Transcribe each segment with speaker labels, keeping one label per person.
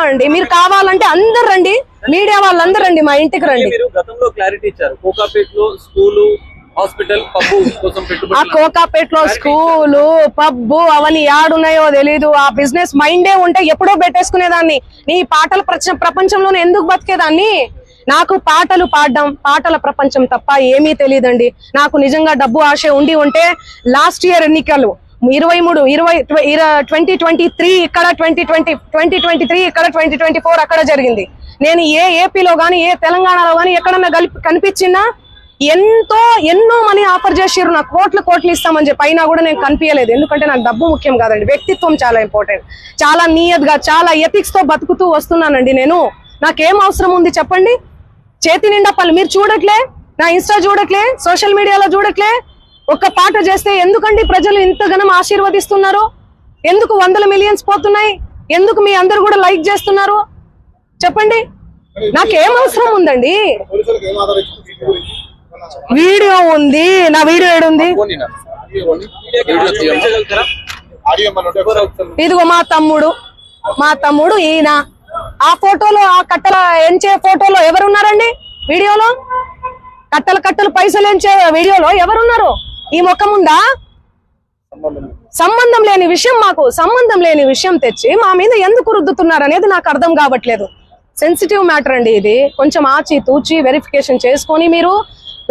Speaker 1: అండి మీరు కావాలంటే అందరు రండి, మీడియా వాళ్ళందరూ రండి, మా ఇంటికి రండి.
Speaker 2: మీరు గతంలో క్లారిటీ ఇచ్చారు, కోకాపేటలో స్కూలు, హాస్పిటల్, పబ్బు కోసం పెట్టుబడి.
Speaker 1: ఆ కోకాపేటలో స్కూలు, పబ్బు అవన్నీ యాడున్నాయో తెలీదు. ఆ బిజినెస్ మైండే ఉంటే ఎప్పుడో పెట్టేసుకునేదాన్ని. నీ పాటల ప్రపంచంలోనే ఎందుకు బతికేదాన్ని? నాకు పాటలు పాడడం, పాటల ప్రపంచం తప్ప ఏమీ తెలియదండి. నాకు నిజంగా డబ్బు ఆశ ఉండి ఉంటే లాస్ట్ ఇయర్ ఎన్నికలు 2023 ఇక్కడ, 2023 ఇక్కడ, 2024 అక్కడ జరిగింది. నేను ఏ ఏపీలో గానీ ఏ తెలంగాణలో గానీ ఎక్కడన్నా కనిపించినా ఎన్నో మనీ ఆఫర్ చేసిర్రు, నాకు కోట్లు ఇస్తామని చెప్పి. అయినా కూడా నేను కనిపించలేదు. ఎందుకంటే నాకు డబ్బు ముఖ్యం కాదండి, వ్యక్తిత్వం చాలా ఇంపార్టెంట్. చాలా నియత్గా, చాలా ఎథిక్స్ తో బతుకుతూ వస్తున్నానండి నేను. నాకేం అవసరం ఉంది చెప్పండి? చేతి నిండా పనులు. మీరు చూడట్లే, నా ఇన్స్టా చూడట్లే, సోషల్ మీడియాలో చూడట్లే. ఒక్క పాట చేస్తే ఎందుకండి ప్రజలు ఇంతగానం ఆశీర్వదిస్తున్నారు? ఎందుకు 100 మిలియన్స్ పోతున్నాయి? ఎందుకు మీ అందరు కూడా లైక్ చేస్తున్నారు చెప్పండి? నాకేం అవసరం ఉందండి? వీడియో ఉంది, నా వీడియో ఏడుంది? ఇదిగో మా తమ్ముడు ఈయన. ఆ ఫోటోలో, ఆ కట్టల ఎంచే ఫోటోలో ఎవరున్నారండి? వీడియోలో కట్టలు పైసలు ఎంచే వీడియోలో ఎవరున్నారు? ఈ ముఖం ఉందా? సంబంధం లేని విషయం, మాకు సంబంధం లేని విషయం తెచ్చి మా మీద ఎందుకు రుద్దుతున్నారు అనేది నాకు అర్థం కావట్లేదు. సెన్సిటివ్ మ్యాటర్ అండి ఇది. కొంచెం ఆచి తూచి వెరిఫికేషన్ చేసుకొని మీరు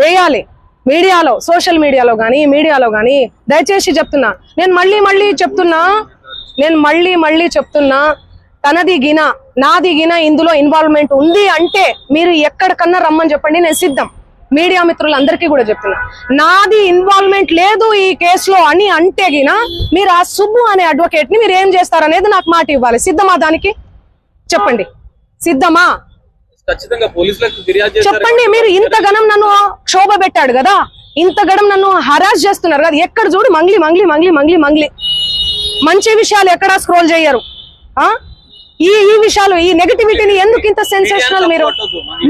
Speaker 1: వేయాలి మీడియాలో, సోషల్ మీడియాలో గానీ మీడియాలో గానీ. దయచేసి చెప్తున్నా, నేను మళ్ళీ చెప్తున్నా, తనది గిన నాది గిన ఇందులో ఇన్వాల్వ్మెంట్ ఉంది అంటే మీరు ఎక్కడికన్నా రమ్మని చెప్పండి, నేను సిద్ధం. మీడియా మిత్రులందరికీ కూడా చెప్తున్నా, నాది ఇన్వాల్వ్మెంట్ లేదు ఈ కేసులో అని అంటే గిన మీరు ఆ సుబ్బు అనే అడ్వకేట్ ని మీరు ఏం చేస్తారనేది నాకు మాట ఇవ్వాలి. సిద్ధమా? దానికి చెప్పండి, సిద్ధమా? చెప్పండి. మీరు ఇంతగనం నన్ను క్షోభ పెట్టాడు కదా, ఇంతగనం నన్ను హరాస్ చేస్తున్నారు కదా, ఎక్కడ చూడు మంగ్లీ. మంచి విషయాలు ఎక్కడా స్క్రోల్ చేయరు. ఈ విషయాలు, ఈ నెగటివిటీని ఎందుకు ఇంత సెన్సేషనల్? మీరు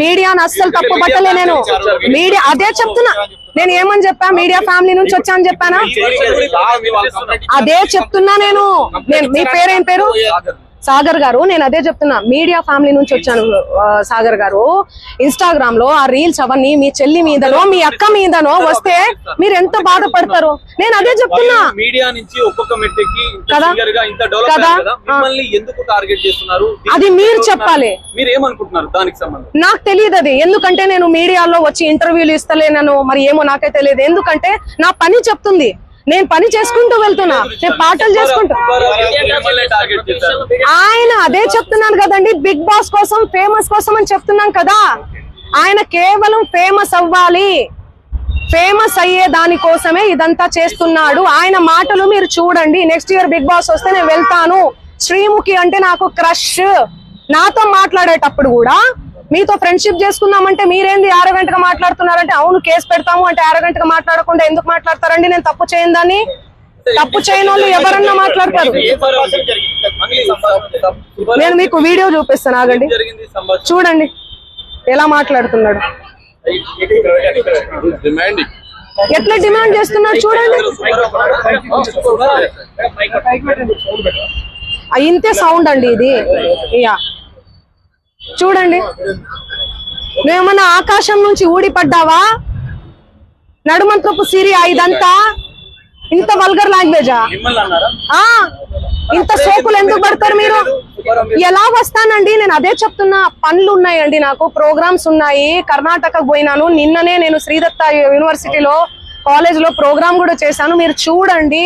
Speaker 1: మీడియాను అస్సలు తప్పు పట్టలే నేను. మీడియా అదే చెప్తున్నా, నేను ఏమని చెప్పా? మీడియా ఫ్యామిలీ నుంచి వచ్చాను చెప్పానా? అదే చెప్తున్నా నేను. మీ పేరేం పేరు? సాగర్ గారు. నేను అదే చెప్తున్నా, మీడియా ఫ్యామిలీ నుంచి వచ్చాను సాగర్ గారు. ఇన్స్టాగ్రామ్ లో ఆ రీల్స్ అవన్నీ మీ చెల్లి మీదనో మీ అక్క మీదనో వస్తే మీరు ఎంత బాధపడతారు? నేను అదే చెప్తున్నా.
Speaker 2: మీడియా నుంచి ఒక్కొక్క మెట్టుకి ఎందుకు టార్గెట్ చేస్తున్నారు
Speaker 1: అది మీరు చెప్పాలి.
Speaker 2: మీరు ఏమనుకుంటున్నారు దానికి సంబంధం? నాకు
Speaker 1: తెలియదు అది. ఎందుకంటే నేను మీడియాలో వచ్చి ఇంటర్వ్యూలు ఇస్తలేనను, మరి ఏమో నాకే తెలియదు. ఎందుకంటే నా పని చెప్తుంది, నేను పని చేసుకుంటూ వెళ్తున్నా, నేను పాటలు చేసుకుంటూ. ఆయన అదే చెప్తున్నాను కదండి, బిగ్ బాస్ కోసం, ఫేమస్ కోసం అని చెప్తున్నాం కదా. ఆయన కేవలం ఫేమస్ అవ్వాలి, ఫేమస్ అయ్యే దానికోసమే ఇదంతా చేస్తున్నాడు. ఆయన మాటలు మీరు చూడండి. నెక్స్ట్ ఇయర్ బిగ్ బాస్ వస్తే నేను వెళ్తాను. శ్రీముఖి అంటే నాకు క్రష్. నాతో మాట్లాడేటప్పుడు కూడా మీతో ఫ్రెండ్షిప్ చేసుకుందామంటే మీరేంది ఆరగంటగా మాట్లాడుతున్నారంటే, అవును కేసు పెడతాము అంటే ఆరగంటగా మాట్లాడకుండా ఎందుకు మాట్లాడతారండి? నేను తప్పు చేయను దాన్ని. తప్పు చేయని వాళ్ళు ఎవరన్నా మాట్లాడతారు. నేను మీకు వీడియో చూపిస్తాను, ఆగండి, చూడండి ఎలా మాట్లాడుతున్నాడు, ఎట్లా డిమాండ్ చేస్తున్నాడు చూడండి. ఇంతే సౌండ్ అండి ఇది. చూడండి, నువ్వేమన్నా ఆకాశం నుంచి ఊడిపడ్డావా? నడుమంత్రపు సిరి ఇదంతా ఇంత వల్గర్ లాంగ్వేజా? ఇంత సోకులు ఎందుకు పడతారు మీరు? ఎలా వస్తానండి? నేను అదే చెప్తున్నా, పనులు ఉన్నాయండి, నాకు ప్రోగ్రామ్స్ ఉన్నాయి. కర్ణాటకకు పోయినాను. నిన్ననే నేను శ్రీదత్త యూనివర్సిటీలో కాలేజ్ లో ప్రోగ్రామ్ కూడా చేశాను. మీరు చూడండి.